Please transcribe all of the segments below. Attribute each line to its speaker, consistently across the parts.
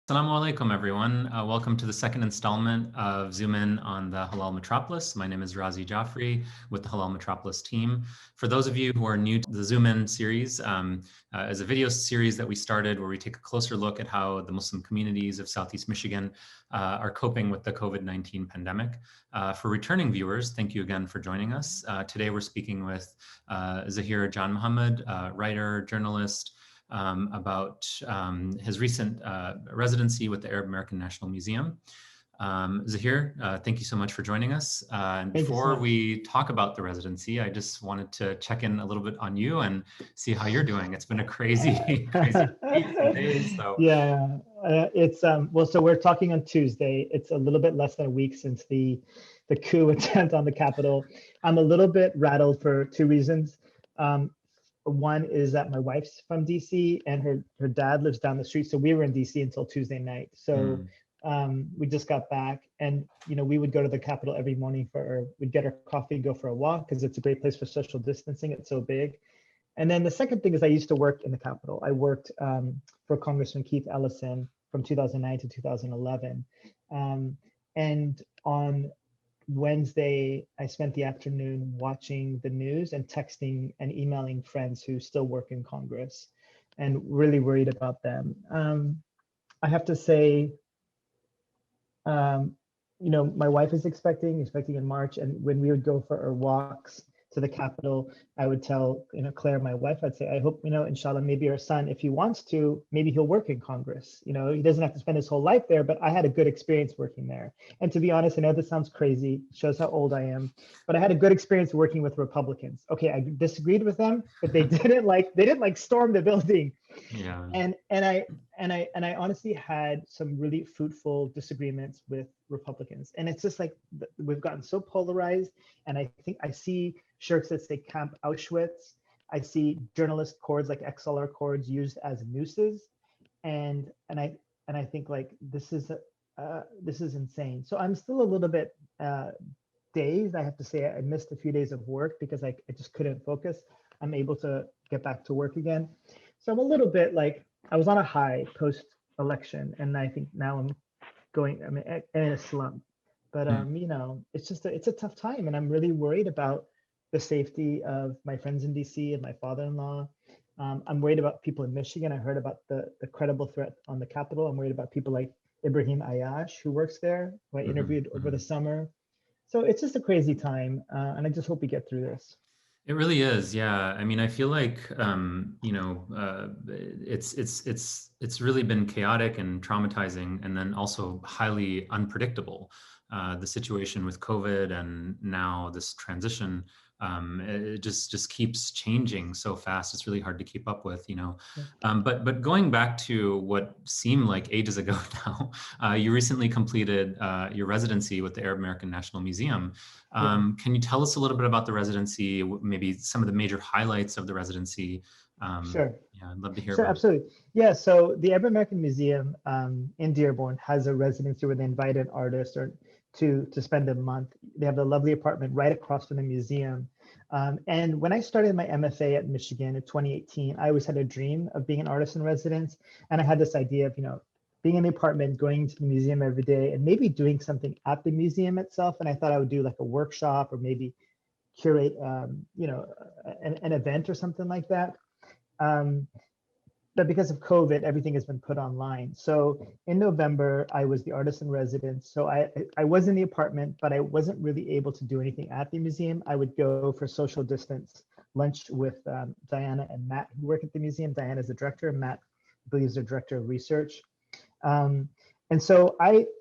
Speaker 1: Assalamu alaikum, everyone. Welcome to the second installment of Zoom In on the Halal Metropolis. My name is Razi Jaffrey with the Halal Metropolis team. For those of you who are new to the Zoom In series, is a video series that we started where we take a closer look at how the Muslim communities of Southeast Michigan are coping with the COVID-19 pandemic. For returning viewers, thank you again for joining us. Today we're speaking with Zahir Janmohamad, writer, journalist, about his recent residency with the Arab American National Museum. Zahir, thank you so much for joining us. And before we talk about the residency, I just wanted to check in a little bit on you and see how you're doing. It's been a crazy, crazy weeks and days. So
Speaker 2: yeah, so we're talking on Tuesday. It's a little bit less than a week since the coup attempt on the Capitol. I'm a little bit rattled for two reasons. One is that my wife's from DC and her dad lives down the street. So we were in DC until Tuesday night. So we just got back, and we would go to the Capitol every morning we'd get our coffee, go for a walk because it's a great place for social distancing. It's so big. And then the second thing is I used to work in the Capitol. I worked for Congressman Keith Ellison from 2009 to 2011. And on Wednesday, I spent the afternoon watching the news and texting and emailing friends who still work in Congress and really worried about them. I have to say, my wife is expecting in March, and when we would go for our walks to the Capitol, I would tell, Claire, my wife, I'd say, I hope, inshallah, maybe our son, if he wants to, maybe he'll work in Congress. He doesn't have to spend his whole life there, but I had a good experience working there. And to be honest, I know this sounds crazy, shows how old I am, but I had a good experience working with Republicans. Okay, I disagreed with them, but they didn't storm the building.
Speaker 1: yeah.
Speaker 2: And I honestly had some really fruitful disagreements with Republicans. And it's just like we've gotten so polarized. And I think I see shirts that say Camp Auschwitz. I see journalist cords like XLR cords used as nooses. And I think like this is insane. So I'm still a little bit dazed. I have to say I missed a few days of work because I just couldn't focus. I'm able to get back to work again. So I'm a little bit like, I was on a high post-election, and I think now I'm in a slump. But it's a tough time, and I'm really worried about the safety of my friends in DC and my father-in-law. I'm worried about people in Michigan. I heard about the credible threat on the Capitol. I'm worried about people like Ibrahim Ayash, who works there, who I interviewed over the summer. So it's just a crazy time, and I just hope we get through this.
Speaker 1: It really is, yeah. I mean, I feel like it's really been chaotic and traumatizing, and then also highly unpredictable. The situation with COVID and now this transition, it just keeps changing so fast. It's really hard to keep up with, But going back to what seemed like ages ago now, you recently completed your residency with the Arab American National Museum. Can you tell us a little bit about the residency, maybe some of the major highlights of the residency?
Speaker 2: Sure.
Speaker 1: Yeah, I'd love to hear
Speaker 2: Sure,
Speaker 1: about
Speaker 2: absolutely. Yeah, so the Arab American Museum in Dearborn has a residency where they invite an artist to spend a month. They have a lovely apartment right across from the museum. And when I started my MFA at Michigan in 2018, I always had a dream of being an artist in residence. And I had this idea of, being in the apartment, going to the museum every day, and maybe doing something at the museum itself. And I thought I would do like a workshop or maybe curate, an event or something like that. But because of COVID, everything has been put online. So in November, I was the artist in residence. So I was in the apartment, but I wasn't really able to do anything at the museum. I would go for social distance lunch with Diana and Matt, who work at the museum. Diana is the director, and Matt, I believe, is the director of research. And so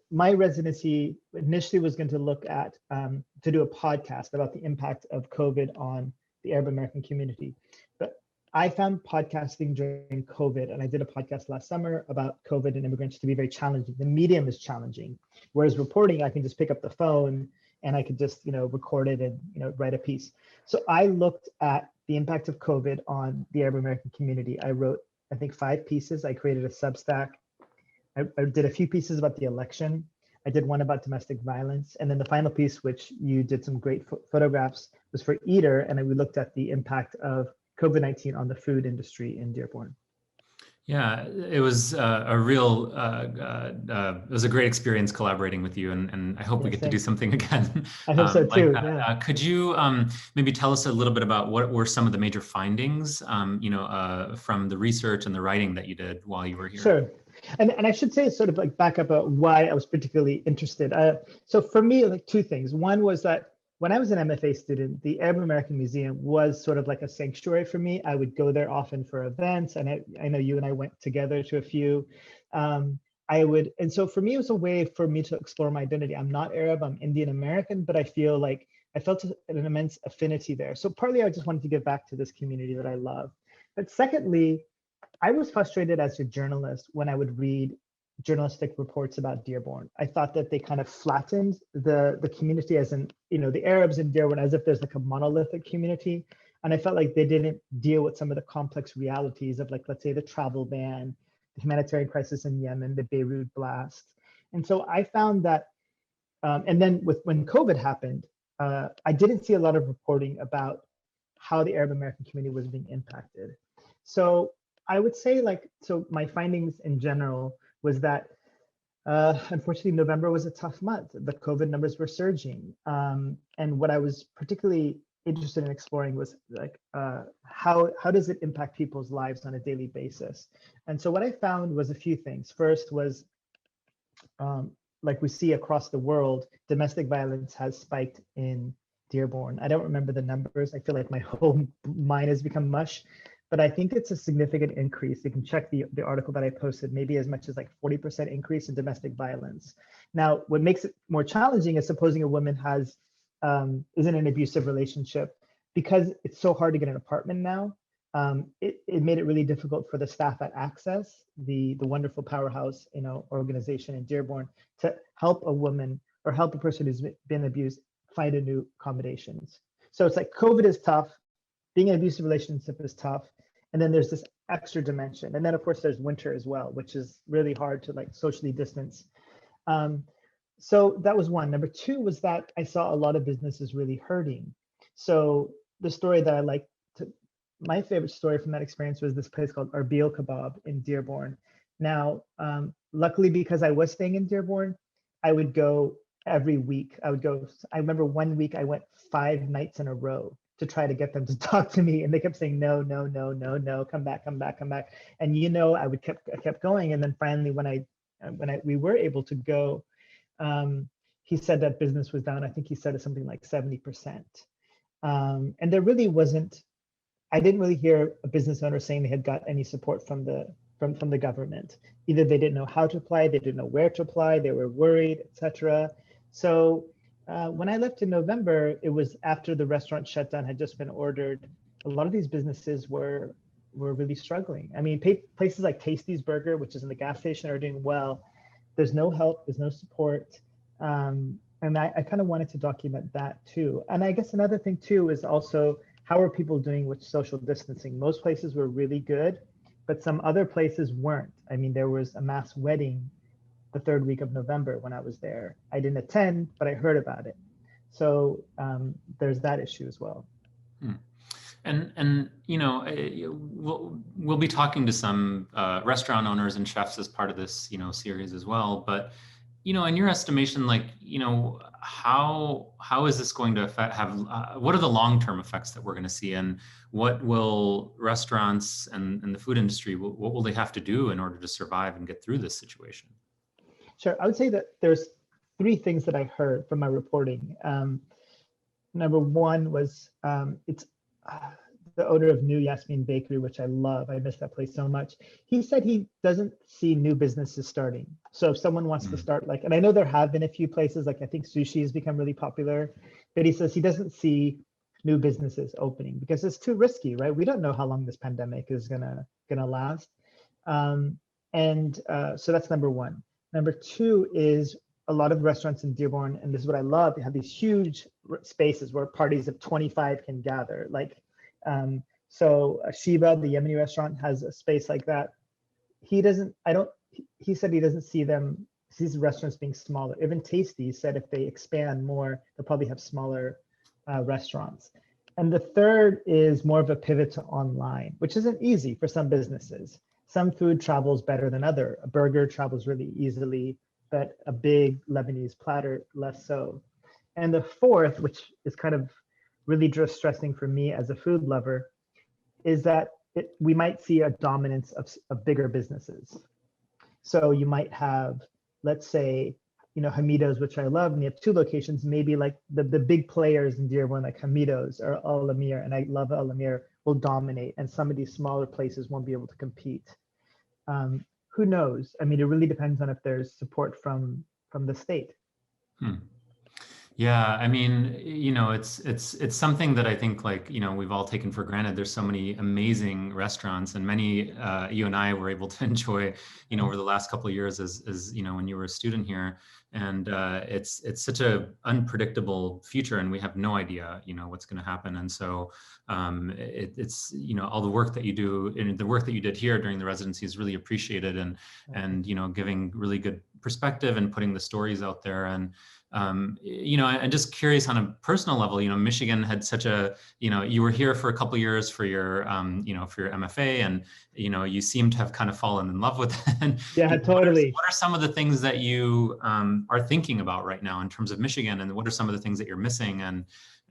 Speaker 2: my residency initially was going to look at, to do a podcast about the impact of COVID on the Arab American community. But I found podcasting during COVID, and I did a podcast last summer about COVID and immigrants to be very challenging. The medium is challenging, whereas reporting, I can just pick up the phone and I could just, record it and, write a piece. So I looked at the impact of COVID on the Arab American community. I wrote, I think, 5 pieces. I created a Substack. I did a few pieces about the election. I did one about domestic violence. And then the final piece, which you did some great photographs, was for Eater. And we looked at the impact of COVID-19 on the food industry in Dearborn.
Speaker 1: Yeah, it was a real, it was a great experience collaborating with you, and I hope we
Speaker 2: Yeah,
Speaker 1: get to do
Speaker 2: same.
Speaker 1: something again
Speaker 2: I hope so
Speaker 1: like
Speaker 2: too.
Speaker 1: that.
Speaker 2: Yeah.
Speaker 1: Could you maybe tell us a little bit about what were some of the major findings, from the research and the writing that you did while you were here?
Speaker 2: Sure. And I should say sort of like back up about why I was particularly interested. So for me, like two things. One was that when I was an MFA student, the Arab American Museum was sort of like a sanctuary for me. I would go there often for events, and I know you and I went together to a few. And so for me, it was a way for me to explore my identity. I'm not Arab, I'm Indian American, but I feel like I felt an immense affinity there. So partly I just wanted to give back to this community that I love. But secondly, I was frustrated as a journalist when I would read journalistic reports about Dearborn. I thought that they kind of flattened the community as in, the Arabs in Dearborn as if there's like a monolithic community. And I felt like they didn't deal with some of the complex realities of, like, let's say, the travel ban, the humanitarian crisis in Yemen, the Beirut blast. And so I found that, and then when COVID happened, I didn't see a lot of reporting about how the Arab American community was being impacted. So I would say, like, so my findings in general was that unfortunately November was a tough month. The COVID numbers were surging, and what I was particularly interested in exploring was like how does it impact people's lives on a daily basis. And so what I found was a few things. First was, um, like we see across the world, domestic violence has spiked in Dearborn. I don't remember the numbers. I feel like my whole mind has become mush, but I think it's a significant increase. You can check the article that I posted, maybe as much as like 40% increase in domestic violence. Now, what makes it more challenging is supposing a woman is in an abusive relationship. Because it's so hard to get an apartment now, it made it really difficult for the staff at Access, the wonderful powerhouse, organization in Dearborn, to help a woman or help a person who's been abused find a new accommodations. So it's like COVID is tough, being in an abusive relationship is tough, and then there's this extra dimension, and then of course there's winter as well, which is really hard to like socially distance. Um, so that was one. Number two was that I saw a lot of businesses really hurting. So the story that I like to, my favorite story from that experience was this place called Arbil Kebab in Dearborn. Now, luckily, because I was staying in Dearborn, I would go every week. I remember one week I went 5 nights in a row to try to get them to talk to me. And they kept saying, no, no, no, no, no, come back, come back, come back. And I kept going. And then finally, we were able to go, he said that business was down. I think he said something like 70%. And there really wasn't, I didn't really hear a business owner saying they had got any support from the government. Either they didn't know how to apply, they didn't know where to apply, they were worried, etc. So when I left in November, it was after the restaurant shutdown had just been ordered. A lot of these businesses were really struggling. I mean, places like Tasty's Burger, which is in the gas station, are doing well. There's no help, there's no support. And I kind of wanted to document that too. And I guess another thing too is also, how are people doing with social distancing? Most places were really good, but some other places weren't. I mean, there was a mass wedding the third week of November when I was there. I didn't attend, but I heard about it. So there's that issue as well.
Speaker 1: Hmm. And we'll be talking to some restaurant owners and chefs as part of this series as well. But in your estimation, like how is this going to what are the long-term effects that we're going to see, and what will restaurants and the food industry, what will they have to do in order to survive and get through this situation?
Speaker 2: Sure, I would say that there's three things that I heard from my reporting. Number one was it's the owner of New Yasmin Bakery, which I love. I miss that place so much. He said he doesn't see new businesses starting. So if someone wants to start, like, and I know there have been a few places, like I think sushi has become really popular, but he says he doesn't see new businesses opening because it's too risky, right? We don't know how long this pandemic is gonna last. So that's number one. Number two is a lot of restaurants in Dearborn, and this is what I love, they have these huge spaces where parties of 25 can gather. Like, so Shiva, the Yemeni restaurant, has a space like that. He said he doesn't see these restaurants being smaller. Even Tasty said if they expand more, they'll probably have smaller restaurants. And the third is more of a pivot to online, which isn't easy for some businesses. Some food travels better than other. A burger travels really easily, but a big Lebanese platter less so. And the fourth, which is kind of really distressing for me as a food lover, is that we might see a dominance of bigger businesses. So you might have, let's say, Hamido's, which I love, and you have two locations, maybe like the big players in Dearborn, like Hamido's or Al Amir, and I love Al Amir, will dominate, and some of these smaller places won't be able to compete. Who knows? I mean, it really depends on if there's support from the state.
Speaker 1: Yeah, I mean, it's something that I think, like, we've all taken for granted. There's so many amazing restaurants, and many you and I were able to enjoy, over the last couple of years as when you were a student here. And it's such a unpredictable future, and we have no idea, what's going to happen. And so it's all the work that you do, and the work that you did here during the residency is really appreciated, and giving really good perspective and putting the stories out there. And I'm just curious on a personal level, Michigan had such a, you were here for a couple of years for your, for your MFA, and, you seem to have kind of fallen in love with it.
Speaker 2: Yeah, totally.
Speaker 1: What are some of the things that you are thinking about right now in terms of Michigan, and what are some of the things that you're missing?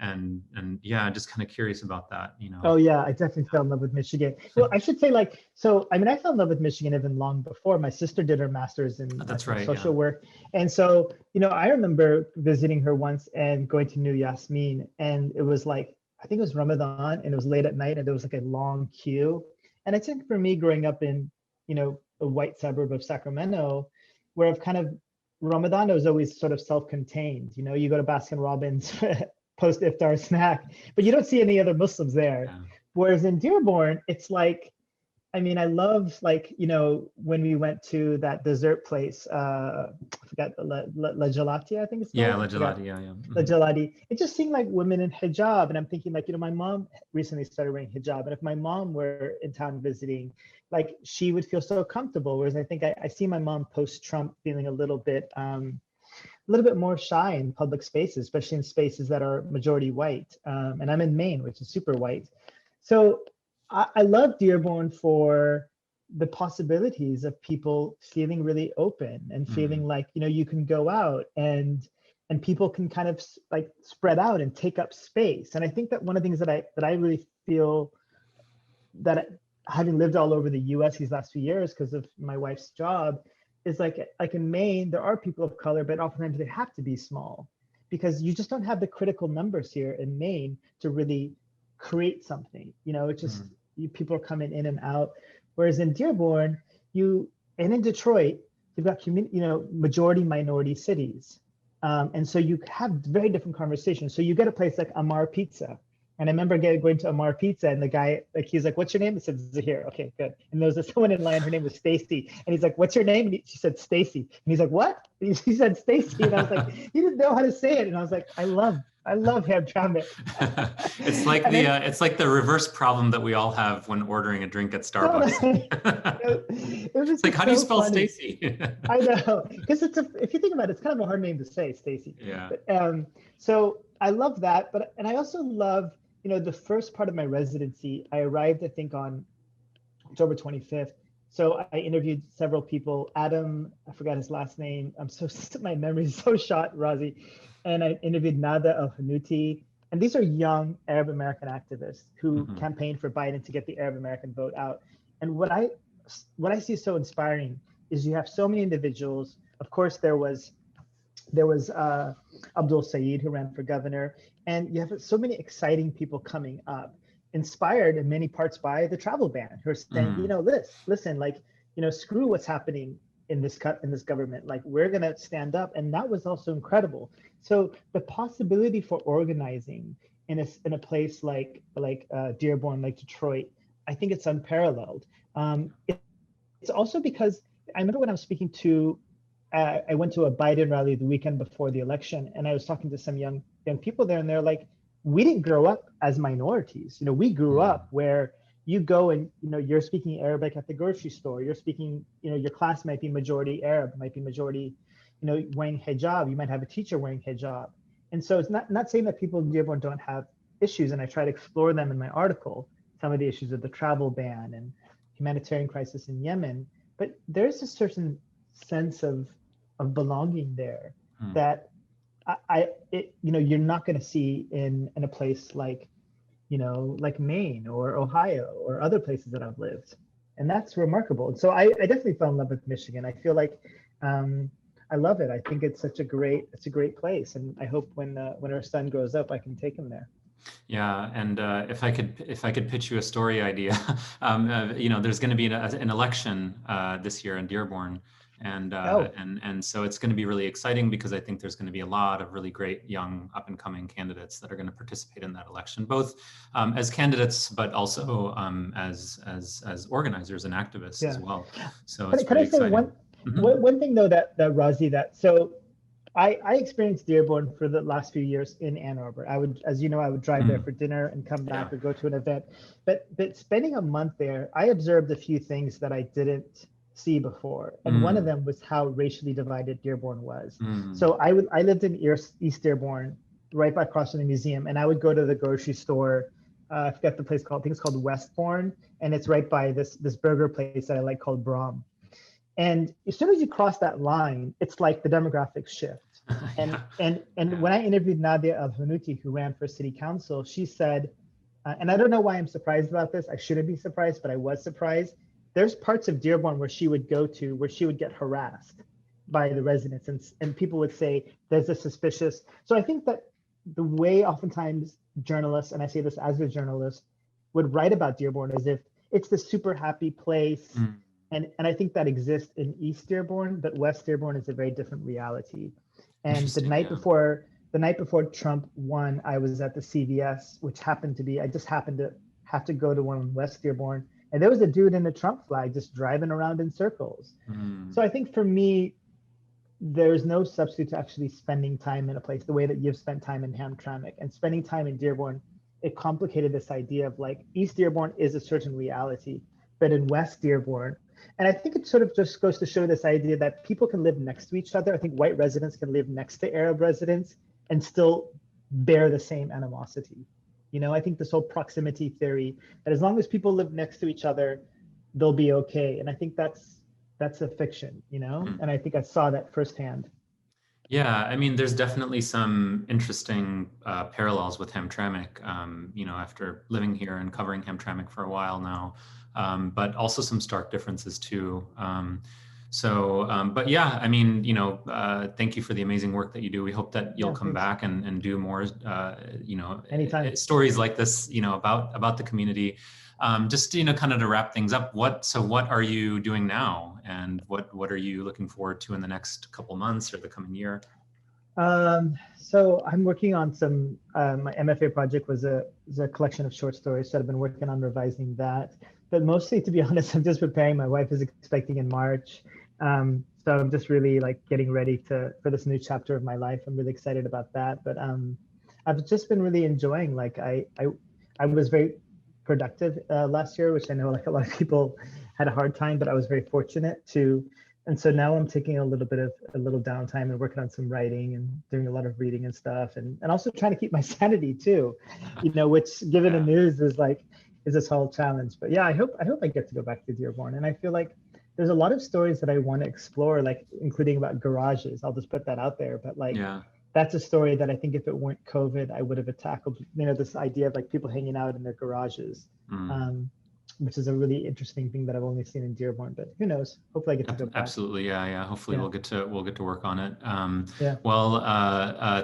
Speaker 1: And yeah, just kind of curious about that,
Speaker 2: Oh yeah, I definitely fell in love with Michigan. Well, I should say, like, so I mean, I fell in love with Michigan even long before. My sister did her master's in social work, and so I remember visiting her once and going to New Yasmin, and it was like, I think it was Ramadan, and it was late at night, and there was like a long queue. And I think for me, growing up in a white suburb of Sacramento, where I've kind of Ramadan was always sort of self-contained. You go to Baskin Robbins post iftar snack, but you don't see any other Muslims there. Yeah. Whereas in Dearborn, it's like, I mean, I love, like, when we went to that dessert place, I forgot, La Gelati, I think it's called.
Speaker 1: Yeah, La Gelati, yeah.
Speaker 2: La Gelati. It just seemed like women in hijab. And I'm thinking, like, my mom recently started wearing hijab. And if my mom were in town visiting, like, she would feel so comfortable. Whereas I think I see my mom post-Trump feeling a little bit more shy in public spaces, especially in spaces that are majority white. And I'm in Maine, which is super white. So I love Dearborn for the possibilities of people feeling really open and feeling like, you can go out and people can kind of like spread out and take up space. And I think that one of the things that I really feel that, having lived all over the US these last few years because of my wife's job, is like in Maine, there are people of color, but oftentimes they have to be small because you just don't have the critical numbers here in Maine to really create something. It's just people are coming in and out. Whereas in Dearborn, and in Detroit, you've got majority minority cities, and so you have very different conversations. So you get a place like Amar Pizza. And I remember going to Amar Pizza, and the guy, like, he's like, "What's your name?" I said, "Zahir." Okay, good. And there was someone in line, her name was Stacy. And he's like, "What's your name?" And she said, "Stacy." And he's like, "What?" And he said, "Stacy." And I was like, he didn't know how to say it. And I was like, I love Hamtramck.
Speaker 1: It's like it's like the reverse problem that we all have when ordering a drink at Starbucks. It's like, how do you spell Stacy?
Speaker 2: I know, because if you think about it, it's kind of a hard name to say, Stacy.
Speaker 1: Yeah.
Speaker 2: But, so I love that, and I also love, the first part of my residency. I arrived, I think, on October 25th. So I interviewed several people. Adam, I forgot his last name. My memory is so shot, Razi. And I interviewed Nada El-Hanuti. And these are young Arab American activists who campaigned for Biden to get the Arab American vote out. And what I see so inspiring is you have so many individuals. Of course, there was Abdul Saeed, who ran for governor, and you have so many exciting people coming up, inspired in many parts by the travel ban, who are saying, listen, like, screw what's happening in this government, like, we're gonna stand up. And that was also incredible. So the possibility for organizing in a place like Dearborn, like Detroit, I think it's unparalleled. It's also because I remember when I was speaking to I went to a Biden rally the weekend before the election, and I was talking to some young people there, and they're like, we didn't grow up as minorities. We grew up where you go and, you're speaking Arabic at the grocery store. You're speaking, your class might be majority Arab, might be majority, wearing hijab. You might have a teacher wearing hijab. And so it's not saying that people in Dearborn don't have issues, and I try to explore them in my article, some of the issues of the travel ban humanitarian crisis in Yemen, but there's a certain sense of belonging there that you're not going to see in a place like, like Maine or Ohio or other places that I've lived. And that's remarkable. And so I definitely fell in love with Michigan. I feel like I love it. I think it's a great place. And I hope when our son grows up, I can take him there.
Speaker 1: Yeah, and if I could pitch you a story idea, there's going to be an election this year in Dearborn, and so it's going to be really exciting because I think there's going to be a lot of really great young up and coming candidates that are going to participate in that election, both as candidates but also as organizers and activists as well. So it's
Speaker 2: can I say
Speaker 1: exciting.
Speaker 2: One thing though that Razi, I experienced Dearborn for the last few years in Ann Arbor. I would, as you know, I would drive there for dinner and come back or go to an event. But spending a month there, I observed a few things that I didn't see before. And one of them was how racially divided Dearborn was. So I lived in East Dearborn, right across from the museum, and I would go to the grocery store. I forget the place called, I think it's called Westbourne, and it's right by this burger place that I like called Brom. And as soon as you cross that line, it's like the demographics shift. And when I interviewed Nadia Al-Hanuti, who ran for city council, she said, and I don't know why I'm surprised about this. I shouldn't be surprised, but I was surprised. There's parts of Dearborn where she would go to where she would get harassed by the residents, and people would say there's a suspicious. So I think that the way oftentimes journalists, and I say this as a journalist, would write about Dearborn as if it's the super happy place. And I think that exists in East Dearborn, but West Dearborn is a very different reality. And the night before Trump won, I was at the CVS, which happened to be, I just happened to have to go to one in West Dearborn. And there was a dude in a Trump flag just driving around in circles. So I think for me, there's no substitute to actually spending time in a place the way that you've spent time in Hamtramck and spending time in Dearborn. It complicated this idea of like East Dearborn is a certain reality, but in West Dearborn, and I think it sort of just goes to show this idea that people can live next to each other. I think white residents can live next to Arab residents and still bear the same animosity. I think this whole proximity theory, that as long as people live next to each other, they'll be okay. And I think that's a fiction, and I think I saw that firsthand.
Speaker 1: Yeah, I mean, there's definitely some interesting parallels with Hamtramck, after living here and covering Hamtramck for a while now, but also some stark differences too. But yeah, I mean, thank you for the amazing work that you do. We hope that you'll come back and do more,
Speaker 2: anytime
Speaker 1: stories like this, about the community. Just kind of to wrap things up, what are you doing now, and what are you looking forward to in the next couple months or the coming year?
Speaker 2: So I'm working on some. My MFA project was a collection of short stories, so I've been working on revising that. But mostly, to be honest, I'm just preparing. My wife is expecting in March, so I'm just really like getting ready for this new chapter of my life. I'm really excited about that. But I've just been really enjoying. Like I was very productive last year, which I know like a lot of people had a hard time, but I was very fortunate to. And so now I'm taking a little downtime and working on some writing and doing a lot of reading and stuff, and also trying to keep my sanity too, which given the news is this whole challenge. But yeah, I hope I get to go back to Dearborn, and I feel like there's a lot of stories that I want to explore, like including about garages. I'll just put that out there, but that's a story that I think if it weren't COVID, I would have tackled, this idea of like people hanging out in their garages, which is a really interesting thing that I've only seen in Dearborn, but who knows? Hopefully I get to go back.
Speaker 1: Absolutely. Yeah. Hopefully we'll get to work on it. Well,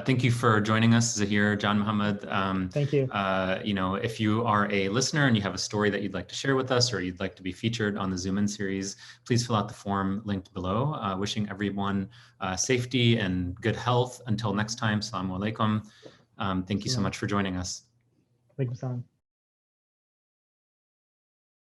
Speaker 1: thank you for joining us, Zahir, Janmohamad.
Speaker 2: Thank you.
Speaker 1: If you are a listener and you have a story that you'd like to share with us, or you'd like to be featured on the Zoom In series, please fill out the form linked below. Wishing everyone safety and good health. Until next time, Assalamu alaikum. Thank you so much for joining us.
Speaker 2: Alaikum salam.